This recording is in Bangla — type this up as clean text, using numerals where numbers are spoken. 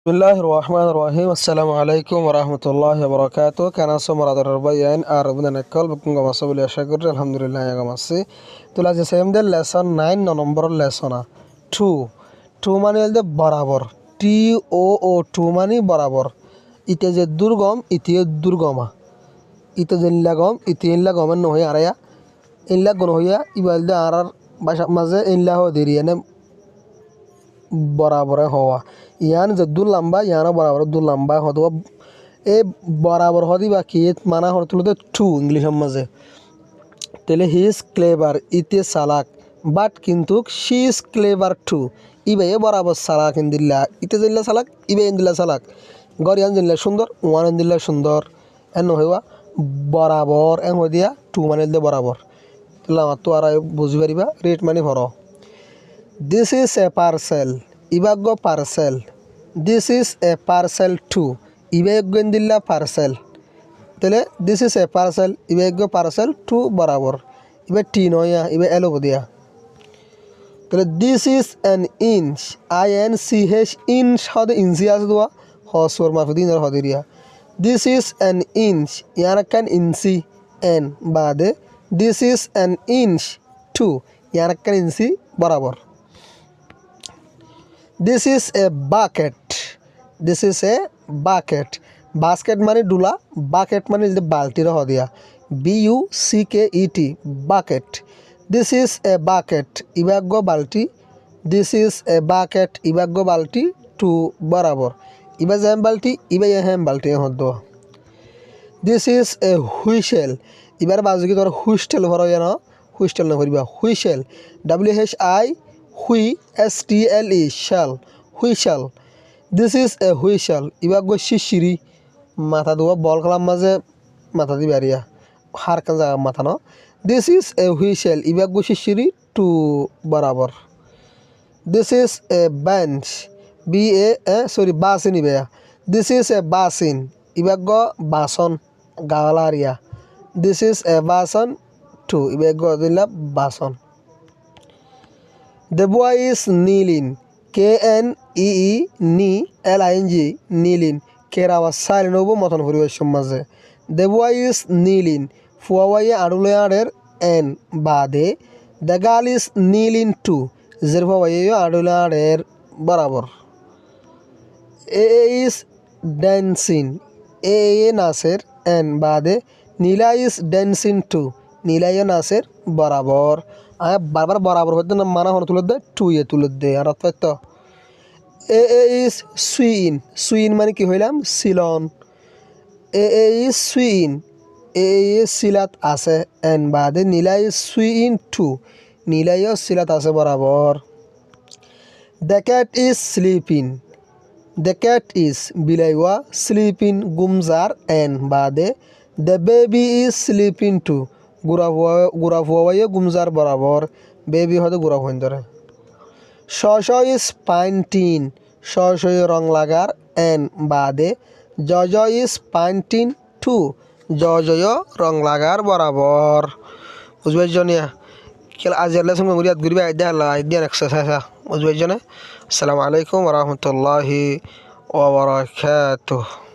বিসমিল্লাহির রহমানির রহিম আসসালামু আলাইকুম ওয়া রাহমাতুল্লাহি ওয়া বারাকাতুহু কেন আছো মারাদার বাইয়ান আর বুদান কল বুকিং গামাসো বলি আশা করি আলহামদুলিল্লাহ গামাসি তোলা যে সেমদের লেসন 9 নম্বরের লেসন 2 মানে হল বরাবর টি ও 2 মানে বরাবর ইতে যে দুর্গম ইতে দুর্গমা ইতে জিল্লা গম ইতে ইল্লা গমের নয় আরায়া ইল্লা গন হইয়া ইবালদে আর ভাষা মাঝে ইল্লা হ দেরিয়ানে বরাবর হওয়া ইয়ান যে দু লম্বা ইয়ানো বরাবর দু লম্বা হতো এ বরাবর হদি বা কি মানা হতো টু ইংলিশের মাঝে তাহলে হি ইজ ক্লেভার ইতে সালাক বাট কিন্তু শি ইজ ক্লেভার টু ইবে বরাবর সালাক ইন্দিল্লা ইতে জিল্লা সালাক ইবে ইন্দিল্লা সালাক গরিয়ান জিল্লা সুন্দর ওয়ান ইন্দিল্লা সুন্দর এন হইবা বরাবর এন হই দিয়া টু মানে বরাবর তাহলে আমার তো আর বুঝি পারিবা রেট মানে ভর This is a parcel. Ibago parcel. This is a parcel too. Ibago indilla parcel. Tele this is a parcel. Ibago parcel two barabar. Ibe T noya. Ibe L bodia. Tele this is an inch. INCH inch. How the inch as doa? Hosor mafudin or hodiria. This is an inch. Yanakan inchi n bade. This is an inch two. Yanakan inchi barabar. This is a bucket. This is a bucket. Basket মানে ডুলা bucket মানে বালতির হদিয়া BUCKET bucket. This is a bucket. ইবাগ্য বালতি. This is a bucket. ইবাগ্য বালতি টু বরাবর ইবা যেম বালতি ইবা হেম বালতি হদ This is a whistle. ইবার বাজু কি তোর হুইস্টেল ভরয়া না হুইস্টেল না করিবা whistle WHI STLE shell whistle. This is a whistle. Ibago shishiri mata doa ball kalam maze mata di baria har kan jaga mata no. This is a whistle. Ibago shishiri to barabar. This is a bench. Basin ibaya. This is a basin. Ibago bason galaria. This is a bason to ibago dilla bason. The boy is kneeling. KNEE LING kneeling. Kerawa silent obo moton horiwe samaze. The boy is kneeling. Fuawaye adulayader n bade. The girl is kneeling too. Zerfawaye adulayader barabar. A is dancing. A naser n bade. Nila is dancing too. Nila naser barabar. আয় বারবার বরাবর হতে না মানা হন তুলে দে টু এ তুলে দে আর তো এ ইজ সুইন সুইন মানে কি হইলাম Ceylon A is সুইন A silat আছে এন বাদে নীলাই সুইন টু নীলাইও সিলাত আছে বরাবর the cat is sleeping the cat is বিলাইওয়া স্লিপিং গুমজার এন বাদে দ্য বেবি ইজ স্লিপিং টু গুড়া ফুয়াইয়ে গুমজার বরাবর বেবি হয়তো গুড়া হইন ধরে শ ইজ পাইন্টিন শ রং লাগার এন বাদে জ ইজ পাইন্টিন টু জয় রং লাগার বরাবর বুঝবাই জনিয়া কেল আজ লেসন মেমোরিয়াত ঘুরবে আইডিয়া এক্সারসাইজ বুঝবাই জনে আসসালামু আলাইকুম ওয়া রাহমাতুল্লাহি ওয়া বারাকাতুহু